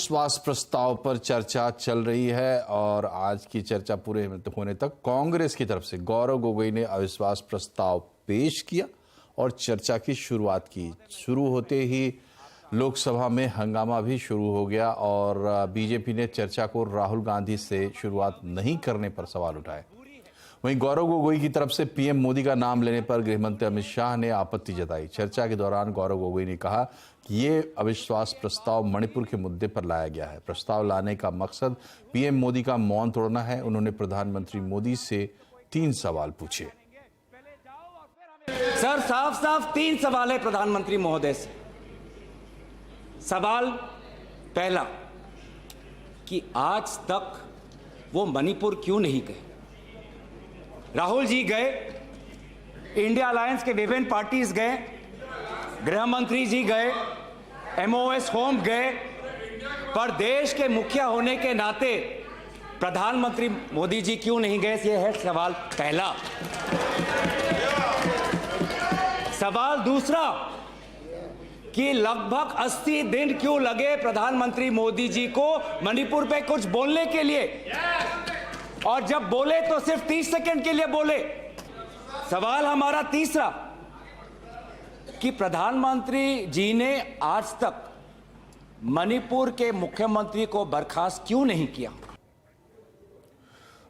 अविश्वास प्रस्ताव पर चर्चा चल रही है और आज की चर्चा पूरे होने तक कांग्रेस की तरफ से गौरव गोगोई ने अविश्वास प्रस्ताव पेश किया और चर्चा की शुरुआत की। शुरू होते ही लोकसभा में हंगामा भी शुरू हो गया और बीजेपी ने चर्चा को राहुल गांधी से शुरुआत नहीं करने पर सवाल उठाए। वहीं गौरव गोगोई की तरफ से पीएम मोदी का नाम लेने पर गृहमंत्री अमित शाह ने आपत्ति जताई। चर्चा के दौरान गौरव गोगोई ने कहा कि ये अविश्वास प्रस्ताव मणिपुर के मुद्दे पर लाया गया है। प्रस्ताव लाने का मकसद पीएम मोदी का मौन तोड़ना है। उन्होंने प्रधानमंत्री मोदी से 3 सवाल पूछे। सर, साफ साफ 3 सवाल है प्रधानमंत्री महोदय से। सवाल पहला कि आज तक वो मणिपुर क्यों नहीं गए? राहुल जी गए, इंडिया अलायंस के विभिन्न पार्टीज गए, गृह मंत्री जी गए, एमओएस होम गए, पर देश के मुखिया होने के नाते प्रधानमंत्री मोदी जी क्यों नहीं गए? ये है सवाल पहला। सवाल दूसरा कि लगभग 80 दिन क्यों लगे प्रधानमंत्री मोदी जी को मणिपुर पे कुछ बोलने के लिए, और जब बोले तो सिर्फ 30 सेकंड के लिए बोले। सवाल हमारा तीसरा कि प्रधानमंत्री जी ने आज तक मणिपुर के मुख्यमंत्री को बर्खास्त क्यों नहीं किया?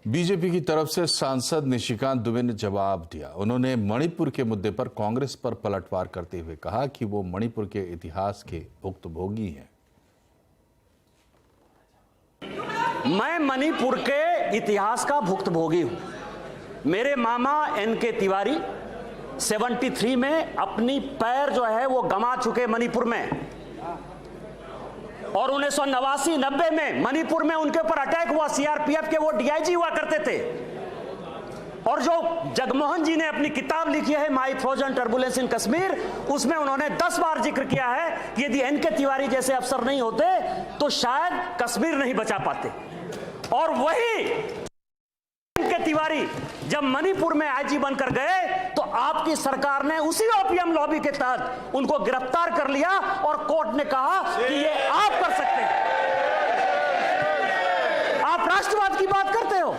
बीजेपी की तरफ से सांसद निशिकांत दुबे ने जवाब दिया। उन्होंने मणिपुर के मुद्दे पर कांग्रेस पर पलटवार करते हुए कहा कि वो मणिपुर के इतिहास के भुक्तभोगी हैं। मैं मणिपुर के इतिहास का भुक्तभोगी हूं। मेरे मामा एनके तिवारी 73 में अपनी पैर जो है वो गंवा चुके मणिपुर में, और 1989-90 में मणिपुर में उनके ऊपर अटैक हुआ। सीआरपीएफ के वो डीआईजी हुआ करते थे। और जो जगमोहन जी ने अपनी किताब लिखी है माई फ्रोजन टर्बुलेंस इन कश्मीर, उसमें उन्होंने 10 बार जिक्र किया है कि यदि एनके तिवारी जैसे अफसर नहीं होते तो शायद कश्मीर नहीं बचा पाते। और वही एनके तिवारी जब मणिपुर में आईजी बनकर गए तो आपकी सरकार ने उसी ओपीएम लॉबी के तहत उनको गिरफ्तार कर लिया और कोर्ट ने कहा कि ये आप कर सकते हैं। आप राष्ट्रवाद की बात करते हो,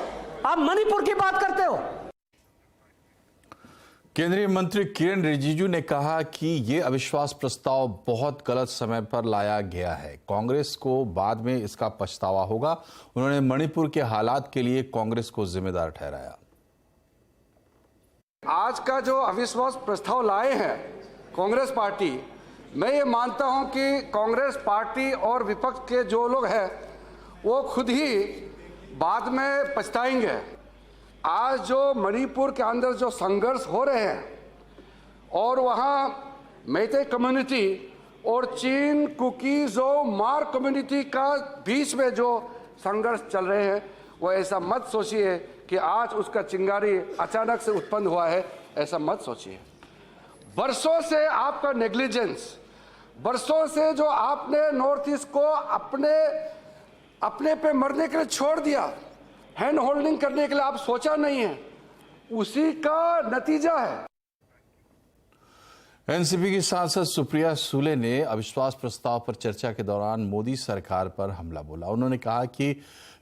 आप मणिपुर की बात करते हो। केंद्रीय मंत्री किरेन रिजिजू ने कहा कि यह अविश्वास प्रस्ताव बहुत गलत समय पर लाया गया है। कांग्रेस को बाद में इसका पछतावा होगा। उन्होंने मणिपुर के हालात के लिए कांग्रेस को जिम्मेदार ठहराया। आज का जो अविश्वास प्रस्ताव लाए हैं कांग्रेस पार्टी, मैं ये मानता हूं कि कांग्रेस पार्टी और विपक्ष के जो लोग हैं वो खुद ही बाद में पछताएंगे। आज जो मणिपुर के अंदर जो संघर्ष हो रहे हैं और वहाँ मैते कम्युनिटी और चीन, कुकीज और मार कम्युनिटी का बीच में जो संघर्ष चल रहे हैं, वो ऐसा मत सोचिए कि आज उसका चिंगारी अचानक से उत्पन्न हुआ है, ऐसा मत सोचिए। बरसों से आपका नेग्लिजेंस, बरसों से जो आपने नॉर्थ ईस्ट को अपने पे मरने के लिए छोड़ दिया, हैंड होल्डिंग करने के लिए आप सोचा नहीं है, उसी का नतीजा है। एनसीपी की सांसद सुप्रिया सुले ने अविश्वास प्रस्ताव पर चर्चा के दौरान मोदी सरकार पर हमला बोला। उन्होंने कहा कि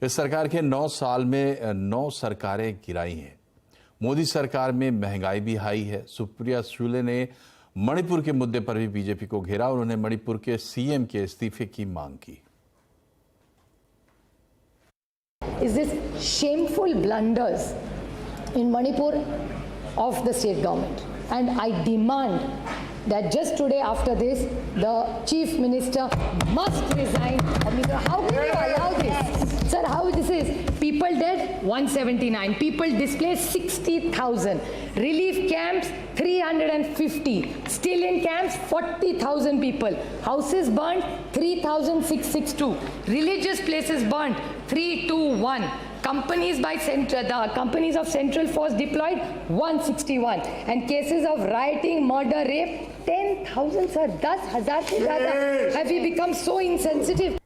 इस सरकार के 9 साल में 9 सरकारें गिराई हैं। मोदी सरकार में महंगाई भी हाई है। सुप्रिया सुले ने मणिपुर के मुद्दे पर भी बीजेपी को घेरा। उन्होंने मणिपुर के सीएम के इस्तीफे की मांग की। Is this shameful blunders in Manipur of the state government, and I demand that just today after this the chief minister must resign. How can you allow this? Sir, how this is? People dead 179, people displaced 60,000, relief camps 350, still in camps 40,000 people, houses burnt 3,662, religious places burnt 321, companies by the companies of Central Force deployed 161, and cases of rioting, murder, rape 10,000, sir. 10,000 se zyada. Have we become so insensitive?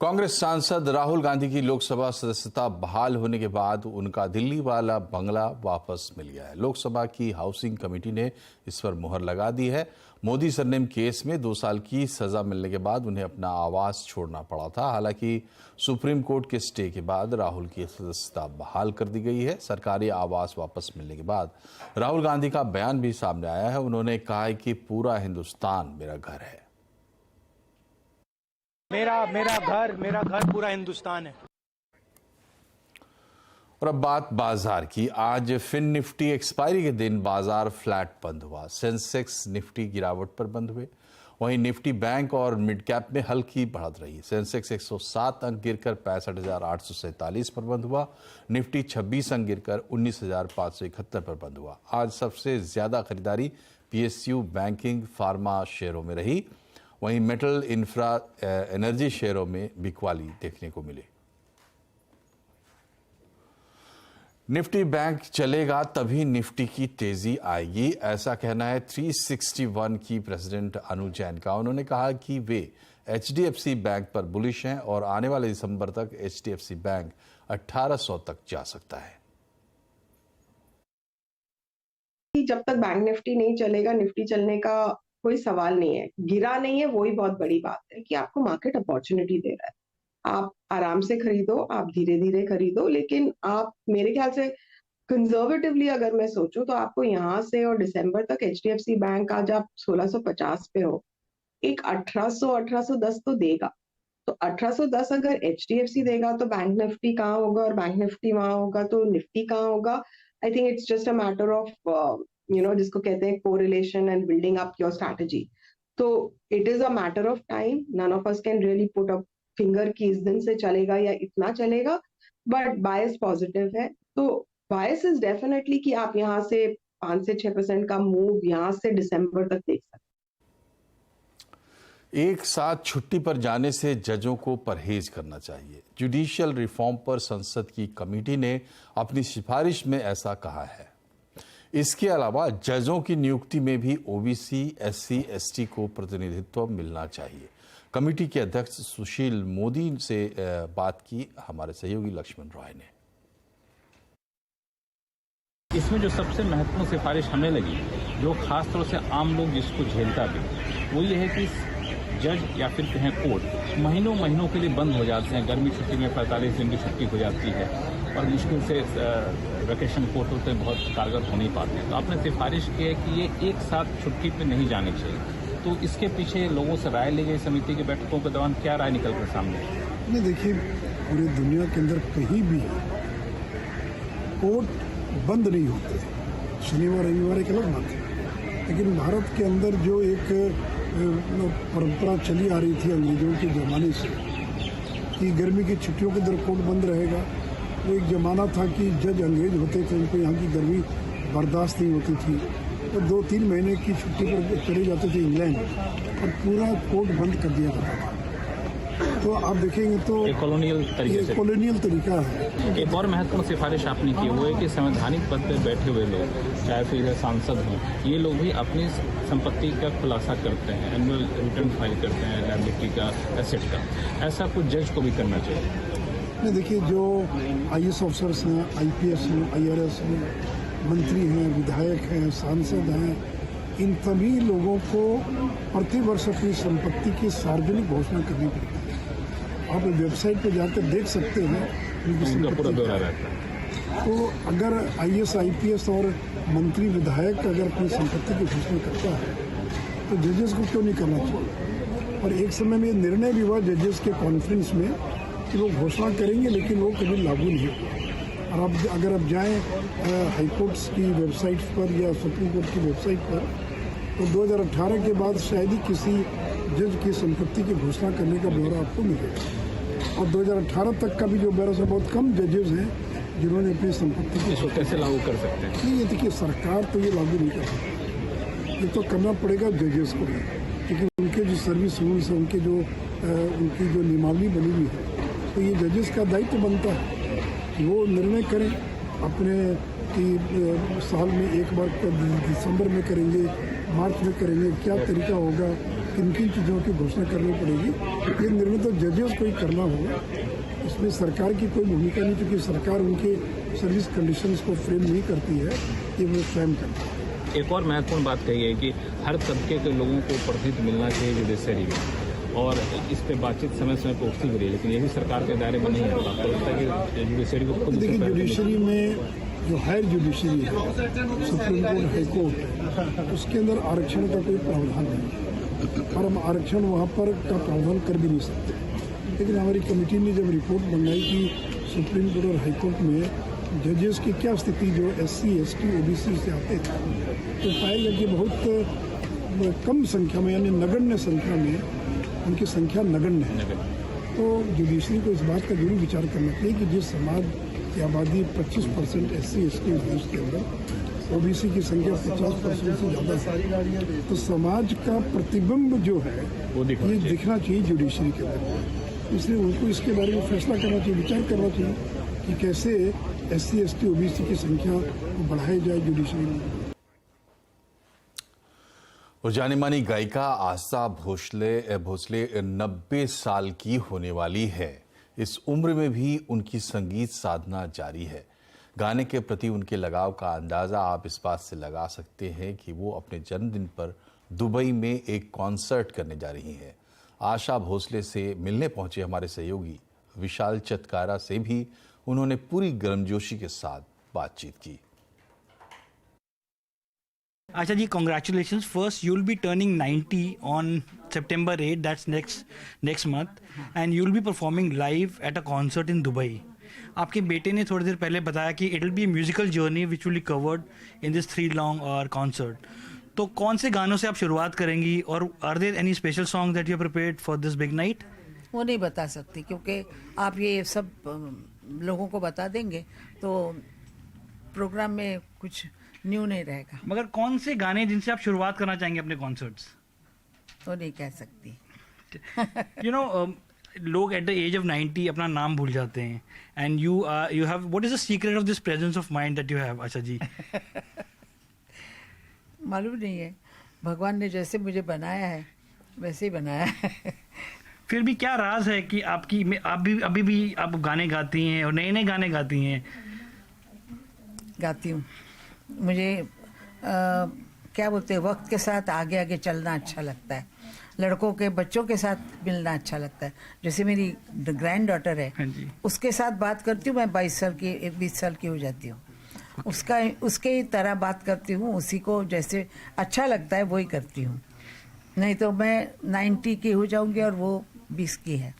Congress सांसद राहुल गांधी की लोकसभा सदस्यता बहाल होने के बाद उनका दिल्ली वाला बंगला वापस मिल गया है। लोकसभा की हाउसिंग कमेटी ने इस पर मुहर लगा दी है। मोदी सरनेम केस में 2 साल की सजा मिलने के बाद उन्हें अपना आवास छोड़ना पड़ा था। हालांकि सुप्रीम कोर्ट के स्टे के बाद राहुल की सदस्यता बहाल कर दी गई है। सरकारी आवास वापस मिलने के बाद राहुल गांधी का बयान भी सामने आया है। उन्होंने कहा है कि पूरा हिंदुस्तान मेरा घर है। मेरा घर पूरा हिंदुस्तान है। और अब बात बाजार की। आज फिन निफ्टी एक्सपायरी के दिन बाजार फ्लैट बंद हुआ। सेंसेक्स निफ्टी गिरावट पर बंद हुए। वहीं निफ्टी बैंक और मिड कैप में हल्की बढ़त रही। सेंसेक्स 107 अंक गिरकर 65,847 पर बंद हुआ। निफ्टी 26 अंक गिरकर 19,571 पर बंद हुआ। आज सबसे ज्यादा खरीदारी पीएसयू, बैंकिंग, फार्मा शेयरों में रही। वहीं मेटल, इंफ्रा, एनर्जी शेयरों में बिकवाली देखने को मिली। निफ्टी बैंक चलेगा तभी निफ्टी की तेजी आएगी, ऐसा कहना है 361 की प्रेसिडेंट अनु जैन का। उन्होंने कहा कि वे एचडीएफसी बैंक पर बुलिश हैं और आने वाले दिसंबर तक एचडीएफसी बैंक 1800 तक जा सकता है। जब तक बैंक निफ्टी नहीं चलेगा, निफ्टी चलने का कोई सवाल नहीं है। गिरा नहीं है, वही बहुत बड़ी बात है कि आपको मार्केट अपॉर्चुनिटी दे रहा है। आप आराम से खरीदो, आप धीरे धीरे खरीदो, लेकिन आप मेरे ख्याल से कंजर्वेटिवली अगर मैं सोचूं तो आपको यहाँ से और दिसंबर तक एचडीएफसी बैंक आज आप 1650 पे हो, एक 1800-1810 तो देगा। तो 1810 अगर एचडीएफसी देगा तो बैंक निफ्टी कहाँ होगा, और बैंक निफ्टी वहां होगा तो निफ्टी कहाँ होगा। I think it's just a matter of जिसको कहते हैं correlation and building up your strategy. तो it is a matter of time. None of us can really put a finger कि इस दिन से चलेगा या इतना चलेगा, बट बायस पॉजिटिव है। तो बायस इज डेफिनेटली कि आप यहाँ से 5 से 6% का मूव यहाँ से दिसंबर तक देख सकते। एक साथ छुट्टी पर जाने से जजों को परहेज करना चाहिए। जुडिशियल रिफॉर्म पर संसद की कमेटी ने अपनी सिफारिश में ऐसा कहा है। इसके अलावा जजों की नियुक्ति में भी ओबीसी, एससी, एसटी को प्रतिनिधित्व मिलना चाहिए। कमेटी के अध्यक्ष सुशील मोदी से बात की हमारे सहयोगी लक्ष्मण रॉय ने। इसमें जो सबसे महत्वपूर्ण सिफारिश हमें लगी, जो खासतौर से आम लोग जिसको झेलता भी, वो ये है कि जज या फिर कहें कोर्ट महीनों के लिए बंद हो जाते हैं। गर्मी छुट्टी में 45 दिन की छुट्टी हो जाती है और मुश्किल से वैकेशन कोर्ट होते बहुत कारगर हो नहीं पाते हैं। तो आपने सिफारिश की है कि ये एक साथ छुट्टी पे नहीं जानी चाहिए। तो इसके पीछे लोगों से राय ली गई समिति की बैठकों के दौरान, क्या राय निकल कर सामने? नहीं, देखिए, पूरी दुनिया के अंदर कहीं भी कोर्ट बंद नहीं होते। शनिवार रविवार एक अलग बात है, लेकिन भारत के अंदर जो एक परंपरा चली आ रही थी अंग्रेजों के ज़माने से कि गर्मी की छुट्टियों के अंदर कोर्ट बंद रहेगा। वो एक ज़माना था कि जज अंग्रेज होते थे, उनको यहाँ की गर्मी बर्दाश्त नहीं होती थी, तो 2-3 महीने की छुट्टी पर चले जाते थे इंग्लैंड और पूरा कोर्ट बंद कर दिया जाता था। तो आप देखेंगे तो कॉलोनियल तरीका है। एक और महत्वपूर्ण सिफारिश आपने की वो है कि संवैधानिक पद पर बैठे हुए लोग, चाहे फिर सांसद हों, ये लोग भी अपनी संपत्ति का खुलासा करते हैं, एनुअल रिटर्न फाइल करते हैं, लायबिलिटी का, एसेट का। ऐसा कुछ जज को भी करना चाहिए। नहीं, देखिए, जो आईएएस ऑफिसर्स हैं, आईपीएस हैं, आईआरएस हैं, मंत्री हैं, विधायक हैं, सांसद हैं, इन सभी लोगों को प्रतिवर्ष अपनी संपत्ति की सार्वजनिक घोषणा करनी पड़ती है। आप वेबसाइट पर जाकर देख सकते हैं उनकी संपत्ति क्या है। तो अगर आईएएस, आईपीएस और मंत्री, विधायक अगर अपनी संपत्ति की घोषणा करता है तो जजेस को क्यों नहीं करना चाहिए? और एक समय में निर्णय भी हुआ जजेस के कॉन्फ्रेंस में कि वो घोषणा करेंगे लेकिन वो कभी लागू नहीं होगा। और अब अगर आप जाएं हाईकोर्ट्स की वेबसाइट पर या सुप्रीम कोर्ट की वेबसाइट पर, तो 2018 के बाद शायद ही किसी जज की संपत्ति की घोषणा करने का ब्यौरा आपको मिलेगा। और 2018 तक का भी जो ब्यौरा से बहुत कम जजेस हैं जिन्होंने अपनी संपत्ति की। इसको कैसे लागू कर सकते हैं? नहीं, ये देखिए, सरकार तो ये लागू नहीं कर सकती, ये तो करना पड़ेगा जजेस को, क्योंकि उनके जो सर्विस रूल्स हैं, उनकी जो नियमावली बनी हुई है, तो ये जजेस का दायित्व बनता है कि वो निर्णय करें अपने कि साल में एक बार दिसंबर में करेंगे, मार्च में करेंगे, क्या तरीका होगा, किन किन चीज़ों की घोषणा करनी पड़ेगी, ये निर्णय तो जजेस को ही करना होगा। इसमें सरकार की कोई भूमिका नहीं, क्योंकि सरकार उनके सर्विस कंडीशंस को फ्रेम नहीं करती है, ये वो फ्रेम करती है। एक और महत्वपूर्ण बात कही है कि हर तबके के लोगों को प्रतिनिधित्व मिलना चाहिए जुडिशरी में, और इस पे बातचीत समय समय पर उठती भी रही, लेकिन ये भी सरकार के दायरे में नहीं है। आपको लगता है कि जुडिशरी को खुद? देखिए, जुडिशरी में जो हायर जुडिशरी है, सुप्रीम कोर्ट, हाई कोर्ट, उसके अंदर आरक्षण का कोई प्रावधान नहीं है, और हम आरक्षण वहाँ पर का प्रावधान कर भी नहीं सकते। लेकिन हमारी कमेटी ने जब रिपोर्ट मंगाई कि सुप्रीम कोर्ट और हाई कोर्ट में जजेस की क्या स्थिति जो SC, ST, OBC से आते थे, तो पाया गया कि बहुत कम संख्या में, यानी नगण्य संख्या में उनकी संख्या नगण्य है। तो जुडिशरी को इस बात का जरूर विचार करना चाहिए कि जिस समाज की आबादी 25% SC, ST देश के अंदर, OBC की संख्या 50% से ज़्यादा है, तो समाज का प्रतिबिंब जो है ये दिखना चाहिए जुडिशरी के अंदर। इसलिए उनको इसके बारे में फैसला करना चाहिए, विचार करना चाहिए कि कैसे SC, ST, OBC की संख्या को बढ़ाई जाए जुडिशरी में। और जानी मानी गायिका आशा भोसले 90 साल की होने वाली है। इस उम्र में भी उनकी संगीत साधना जारी है। गाने के प्रति उनके लगाव का अंदाजा आप इस बात से लगा सकते हैं कि वो अपने जन्मदिन पर दुबई में एक कॉन्सर्ट करने जा रही हैं। आशा भोसले से मिलने पहुंचे हमारे सहयोगी विशाल चतकारा से भी उन्होंने पूरी गर्मजोशी के साथ बातचीत की। Asha ji, congratulations. First, you'll be turning 90 on September 8. That's next month, and you'll be performing live at a concert in Dubai. आपके बेटे ने थोड़ी देर पहले बताया कि it will be a musical journey which will be covered in this 3-long-hour concert. तो कौन से गानों से आप शुरुआत करेंगी, और are there any special songs that you have prepared for this big night? वो नहीं बता सकती, क्योंकि आप ये सब लोगों को बता देंगे तो प्रोग्राम में कुछ न्यू नहीं रहेगा। मगर कौन से गाने जिनसे आप शुरुआत करना चाहेंगे अपने कॉन्सर्ट्स? तो नहीं कह सकती। You know, लोग एट द एज ऑफ 90 अपना नाम भूल जाते हैं, and you have, what is the secret of this presence of mind that you have, Asha ji? मालूम नहीं है, भगवान ने जैसे मुझे बनाया है वैसे ही बनाया है। फिर भी क्या राज है कि अभी भी आप गाने गाती हैं और नए नए गाने गाती हैं? गाती हूँ, मुझे क्या बोलते हैं, वक्त के साथ आगे आगे चलना अच्छा लगता है, लड़कों के बच्चों के साथ मिलना अच्छा लगता है। जैसे मेरी ग्रैंड डॉटर है, उसके साथ बात करती हूँ, मैं 22 साल की 20 साल की हो जाती हूँ, उसके ही तरह बात करती हूँ, उसी को जैसे अच्छा लगता है वही करती हूँ। नहीं तो मैं 90 की हो जाऊंगी और वो 20 की है,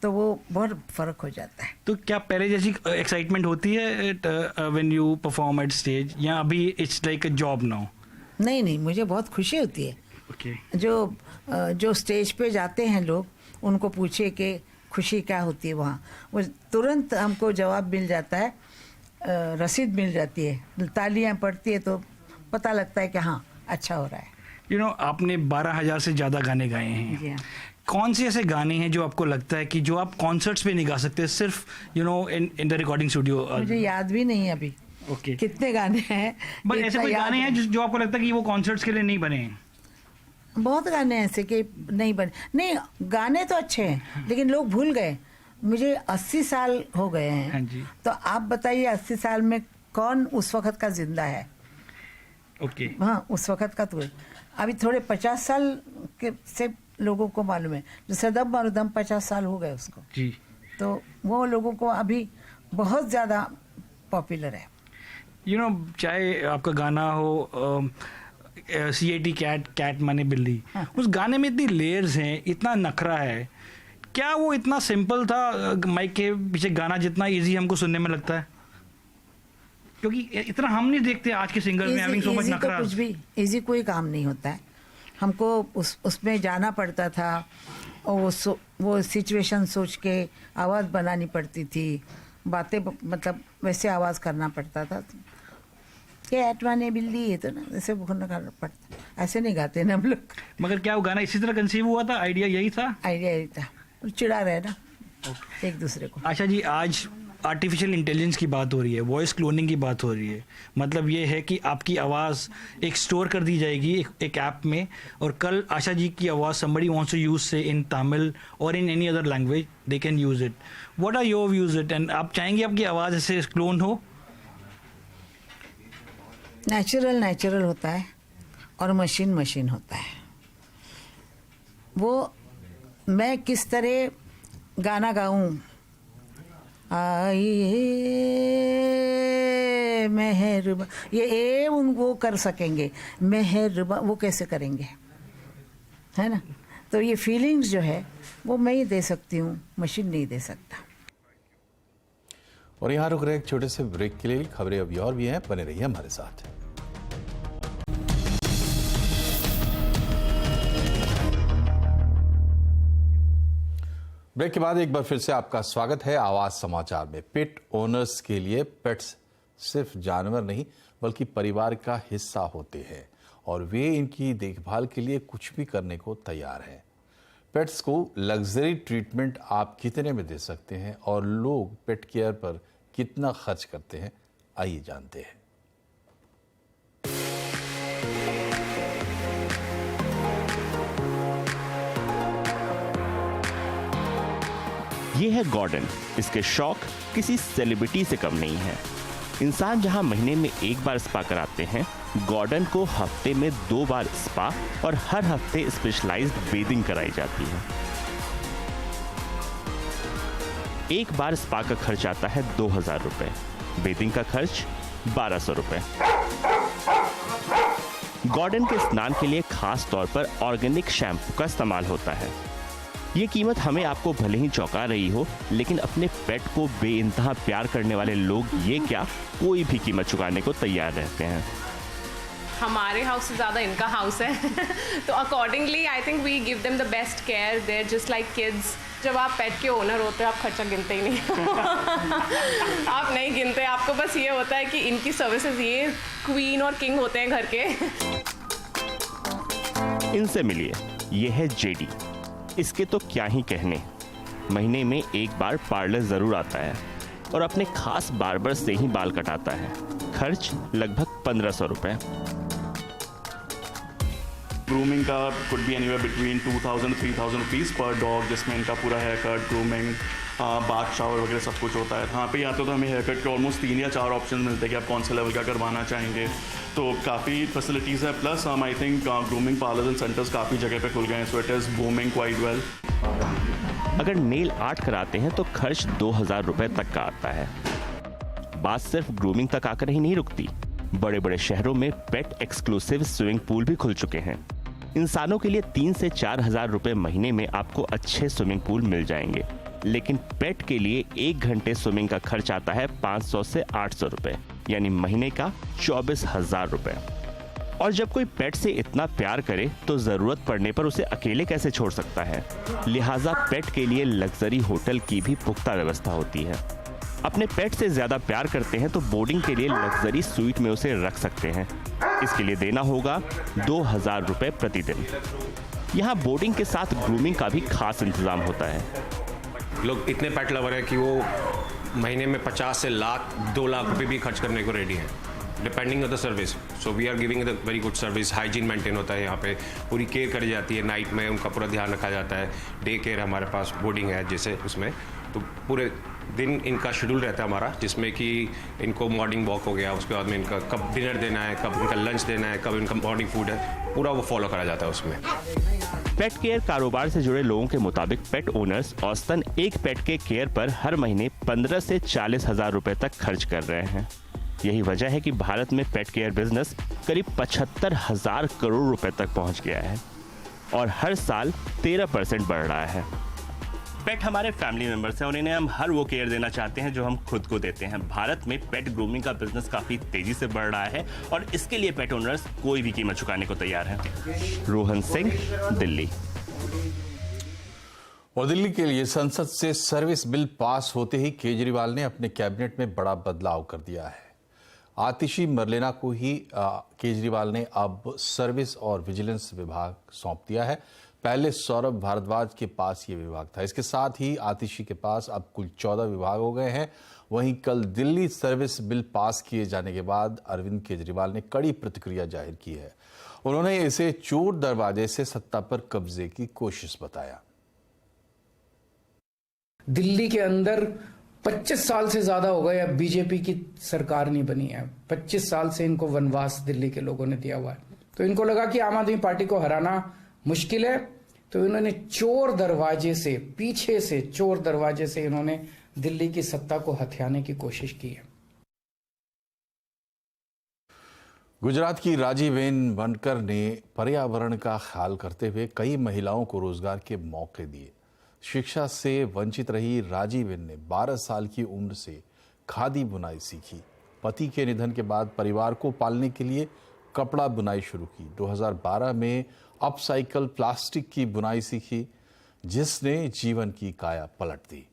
तो वो बहुत फर्क हो जाता है। तो क्या पहले जैसी एक्साइटमेंट होती है when you perform at stage, या अभी it's like a job now? नहीं, मुझे बहुत खुशी होती है। जो स्टेज पे जाते हैं लोग, उनको पूछे कि खुशी क्या होती है वहाँ, वो तुरंत हमको जवाब मिल जाता है, रसीद मिल जाती है, तालियां पड़ती है, तो पता लगता है कि हाँ अच्छा हो रहा है। You know, आपने 12,000 से ज़्यादा गाने गाए हैं। कौन से ऐसे गाने हैं जो आपको लगता है कि जो आप कॉन्सर्ट्स पे नहीं गा सकते, सिर्फ इन द रिकॉर्डिंग स्टूडियो? मुझे याद भी नहीं है अभी कितने गाने हैं, बट ऐसे कोई गाने हैं जो आपको लगता है कि वो कॉन्सर्ट्स के लिए नहीं बने हैं? बहुत गाने ऐसे कि नहीं बने। नहीं, गाने तो अच्छे हैं लेकिन लोग भूल गए। मुझे 80 साल हो गए हैं, तो आप बताइए 80 साल में कौन उस वक्त का जिंदा है? हाँ, उस वक्त का तो अभी थोड़े 50 साल के से लोगों को मालूम है। जो सदम मारुदम 50 साल हो गए उसको जी, तो वो लोगों को अभी बहुत ज़्यादा पॉपुलर है। यू नो, चाहे आपका गाना हो CAT कैट माने बिल्ली, उस गाने में इतनी लेयर्स हैं, इतना नखरा है, क्या वो इतना सिंपल था माइक के पीछे गाना जितना इजी हमको सुनने में लगता है? क्योंकि इतना हम नहीं देखते आज के सिंगर में हैविंग सो मच नखरा। कुछ भी इजी कोई काम नहीं होता है, हमको उसमें जाना पड़ता था, और वो सिचुएशन सोच के आवाज़ बनानी पड़ती थी, बातें मतलब वैसे आवाज़ करना पड़ता था। कैट माने बिल्ली है तो ना ऐसे करना पड़ता, ऐसे नहीं गाते ना हम लोग। मगर क्या वो गाना इसी तरह कंसीव हुआ था? आइडिया यही था? आइडिया यही था, चिढ़ा रहे ना एक दूसरे को। आशा जी, आज आर्टिफिशियल इंटेलिजेंस की बात हो रही है, वॉइस क्लोनिंग की बात हो रही है। मतलब ये है कि आपकी आवाज़ एक स्टोर कर दी जाएगी एक ऐप में, और कल आशा जी की आवाज़ somebody wants to use say in Tamil or in any other language, they can use it. What are your views it? And आप चाहेंगे आपकी आवाज़ ऐसे क्लोन हो? नेचुरल होता है और मशीन होता है। वो मैं किस तरह गाना गाऊं, आइए मेहरबा, ये ए उन वो कर सकेंगे, मेहरबा वो कैसे करेंगे, है ना? तो ये फीलिंग्स जो है वो मैं ही दे सकती हूँ, मशीन नहीं दे सकता। और यहाँ रुक रहे एक छोटे से ब्रेक के लिए, खबरें अभी और भी हैं, बने रहिए हमारे साथ। ब्रेक के बाद एक बार फिर से आपका स्वागत है आवाज समाचार में। पेट ओनर्स के लिए पेट्स सिर्फ जानवर नहीं बल्कि परिवार का हिस्सा होते हैं और वे इनकी देखभाल के लिए कुछ भी करने को तैयार हैं। पेट्स को लग्जरी ट्रीटमेंट आप कितने में दे सकते हैं और लोग पेट केयर पर कितना खर्च करते हैं, आइए जानते हैं। ये है गॉर्डन। इसके शौक किसी सेलिब्रिटी से कम नहीं है। इंसान जहां महीने में एक बार स्पा कराते हैं, गॉर्डन को हफ्ते में 2 बार स्पा और हर हफ्ते स्पेशलाइज्ड बेदिंग कराई जाती है। एक बार स्पा का खर्च आता है 2000 रुपए, बेदिंग का खर्च 1200 रुपए। गॉर्डन के स्नान के लिए खास तौर पर ऑर्गेनिक शैम्पू का इस्तेमाल होता है। ये कीमत हमें आपको भले ही चौंका रही हो, लेकिन अपने पेट को बेइंतहा प्यार करने वाले लोग ये क्या कोई भी कीमत चुकाने को तैयार रहते हैं। हमारे हाउस से ज़्यादा इनका हाउस है तो accordingly I think we give them the best care. They're just like kids. जब आप पेट के ओनर होते हैं आप खर्चा गिनते ही नहीं आप नहीं गिनते, आपको बस ये होता है कि इनकी सर्विसेज ये क्वीन और किंग होते हैं घर के। इनसे मिलिए, ये है जेडी। इसके तो क्या ही कहने, महीने में एक बार पार्लर जरूर आता है और अपने खास बार्बर से ही बाल कटाता है। खर्च लगभग 1500 रुपए। ग्रूमिंग का could be anywhere between 2000 to 3000 rupees per dog, जिसमें इनका पूरा hair cut, grooming, bath shower वगैरह सब कुछ होता है। यहाँ पे आते तो हमें हेयर कट के ऑलमोस्ट 3 या 4 ऑप्शन मिलते हैं कि आप कौन से लेवल का करवाना चाहेंगे। तो काफ़ी फैसिलिटीज़ है। Plus I think grooming parlours and centres काफ़ी जगह पे खुल गए हैं, so it is booming quite well. अगर नेल आर्ट कराते हैं तो खर्च 2000 रुपए तक का आता है। बात सिर्फ ग्रूमिंग तक आकर ही नहीं रुकती। बड़े बड़े शहरों में पेट एक्सक्लूसिव स्विमिंग पूल भी खुल चुके हैं। इंसानों के लिए 3 से 4 हजार रुपए महीने में आपको अच्छे स्विमिंग पूल मिल जाएंगे, लेकिन पेट के लिए 1 घंटे स्विमिंग का खर्च आता है 500 से 800 रुपए, यानी महीने का 24,000 रुपए। और जब कोई पेट से इतना प्यार करे तो जरूरत पड़ने पर उसे अकेले कैसे छोड़ सकता है। लिहाजा पेट के लिए लग्जरी होटल की भी पुख्ता व्यवस्था होती है। अपने पेट से ज्यादा प्यार करते हैं तो बोर्डिंग के लिए लग्जरी स्वीट में उसे रख सकते हैं। इसके लिए देना होगा 2000 रुपए प्रतिदिन। यहाँ बोर्डिंग के साथ ग्रूमिंग का भी खास इंतजाम होता है। लोग इतने पेट लवर है कि वो महीने में 50 से लाख 2 लाख रुपए भी खर्च करने को रेडी है, depending on the service. So we are giving the very good service. Hygiene maintain होता है, यहाँ पे पूरी केयर करी जाती है। नाइट में उनका पूरा ध्यान रखा जाता है। डे केयर हमारे पास बोर्डिंग है जैसे उसमें, तो पूरे दिन इनका शेड्यूल रहता है हमारा, जिसमें कि इनको मॉर्निंग वॉक हो गया, उसके बाद में इनका कब डिनर देना है, कब इनका लंच देना है, कब इनका मॉर्निंग फूड है, पूरा वो फॉलो करा जाता है उसमें। पेट केयर कारोबार से जुड़े लोगों के मुताबिक पेट ओनर्स औसतन एक पेट के केयर पर हर महीने 15 से 40 हजार रुपए तक खर्च कर रहे हैं। यही वजह है कि भारत में पेट केयर बिजनेस करीब 75,000 करोड़ रुपए तक पहुंच गया है और हर साल 13% बढ़ रहा है। पेट हमारे फैमिली मेंबर्स हैं और इन्हें हम हर वो केयर देना चाहते हैं जो हम खुद को देते हैं। भारत में पेट ग्रूमिंग का बिजनेस काफी तेजी से बढ़ रहा है और इसके लिए पेट ओनर्स कोई भी कीमत चुकाने को तैयार हैं। रोहन सिंह, दिल्ली। और दिल्ली के लिए संसद से सर्विस बिल पास होते ही केजरीवाल ने अपने कैबिनेट में बड़ा बदलाव कर दिया है। आतिशी मरलेना को ही केजरीवाल ने अब सर्विस और विजिलेंस विभाग सौंप दिया है। पहले सौरभ भारद्वाज के पास ये विभाग था। इसके साथ ही आतिशी के पास अब कुल 14 विभाग हो गए हैं। वहीं कल दिल्ली सर्विस बिल पास किए जाने के बाद अरविंद केजरीवाल ने कड़ी प्रतिक्रिया जाहिर की है। उन्होंने इसे चोर दरवाजे से सत्ता पर कब्जे की कोशिश बताया। दिल्ली के अंदर 25 साल से ज्यादा हो गए, अब बीजेपी की सरकार नहीं बनी है। 25 साल से इनको वनवास दिल्ली के लोगों ने दिया हुआ है। तो इनको लगा कि आम आदमी पार्टी को हराना मुश्किल है, तो इन्होंने चोर दरवाजे से, पीछे से चोर दरवाजे से इन्होंने दिल्ली की सत्ता को हथियाने की कोशिश की है। गुजरात की राजीबेन बनकर ने पर्यावरण का ख्याल करते हुए कई महिलाओं को रोजगार के मौके दिए। शिक्षा से वंचित रही राजीबेन ने 12 साल की उम्र से खादी बुनाई सीखी। पति के निधन के बाद परिवार को पालने के लिए कपड़ा बुनाई शुरू की। 2012 में अपसाइकल प्लास्टिक की बुनाई सीखी, जिसने जीवन की काया पलट दी।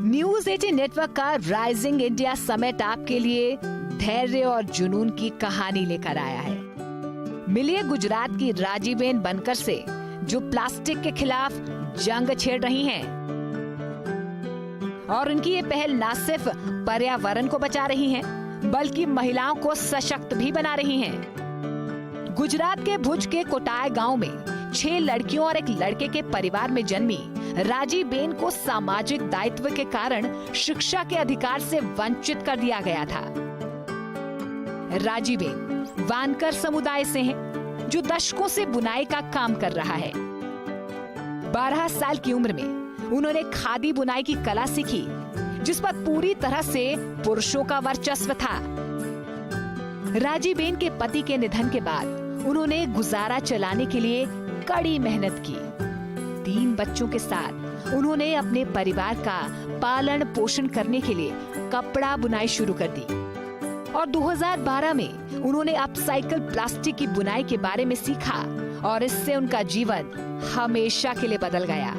न्यूज 18 नेटवर्क का राइजिंग इंडिया समिट आपके लिए धैर्य और जुनून की कहानी लेकर आया है। मिलिए गुजरात की राजीबेन बनकर से, जो प्लास्टिक के खिलाफ जंग छेड़ रही हैं। और उनकी ये पहल न सिर्फ पर्यावरण को बचा रही है, बल्कि महिलाओं को सशक्त भी बना रही हैं। गुजरात के भुज के कोटाय गांव में 6 लड़कियों और एक लड़के के परिवार में जन्मी राजीबेन को सामाजिक दायित्व के कारण शिक्षा के अधिकार से वंचित कर दिया गया था। राजीबेन वानकर समुदाय से हैं, जो दशकों से बुनाई का काम कर रहा है। 12 साल की उम्र में उन्होंने खादी बुनाई की कला सीखी, जिस पर पूरी तरह से पुरुषों का वर्चस्व था। राजीबेन के पति के निधन के बाद उन्होंने गुजारा चलाने के लिए कड़ी मेहनत की। 3 बच्चों के साथ उन्होंने अपने परिवार का पालन पोषण करने के लिए कपड़ा बुनाई शुरू कर दी और 2012 में उन्होंने अपसाइकल प्लास्टिक की बुनाई के बारे में सीखा और इससे उनका जीवन हमेशा के लिए बदल गया।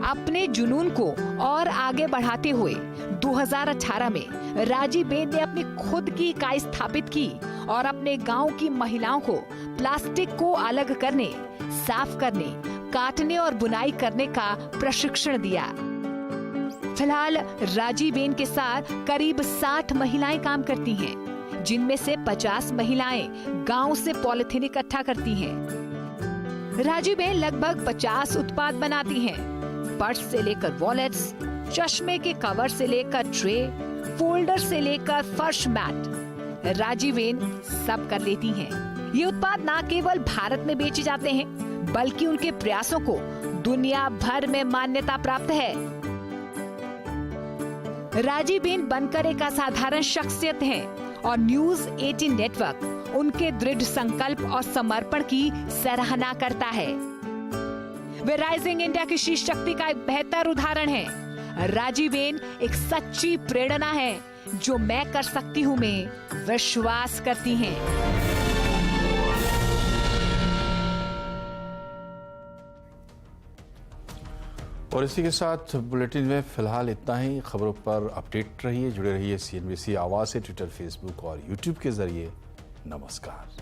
अपने जुनून को और आगे बढ़ाते हुए 2018 में राजीबेन ने अपनी खुद की इकाई स्थापित की और अपने गांव की महिलाओं को प्लास्टिक को अलग करने, साफ करने, काटने और बुनाई करने का प्रशिक्षण दिया। फिलहाल राजीबेन के साथ करीब 60 महिलाएं काम करती हैं, जिनमें से 50 महिलाएं गांव से पॉलिथीन इकट्ठा करती हैं। राजीबेन लगभग 50 उत्पाद बनाती हैं, पर्स से लेकर वॉलेट्स, चश्मे के कवर से लेकर ट्रे, फोल्डर से लेकर फर्श मैट। राजीबेन सब कर लेती हैं। ये उत्पाद न केवल भारत में बेचे जाते हैं, बल्कि उनके प्रयासों को दुनिया भर में मान्यता प्राप्त है। राजीबेन बनकर एक असाधारण शख्सियत हैं और न्यूज 18 नेटवर्क उनके दृढ़ संकल्प और समर्पण की सराहना करता है। वे राइजिंग इंडिया की शीर्ष शक्ति का एक बेहतर उदाहरण है। राजीबेन एक सच्ची प्रेरणा है, जो मैं कर सकती हूँ में विश्वास करती हैं। और इसी के साथ बुलेटिन में फिलहाल इतना ही। खबरों पर अपडेट रहिए, जुड़े रहिए CNBC आवाज से ट्विटर, फेसबुक और यूट्यूब के जरिए। नमस्कार।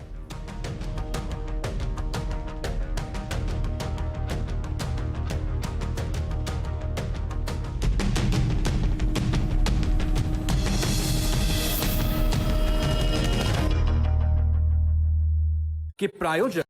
के प्रायोजक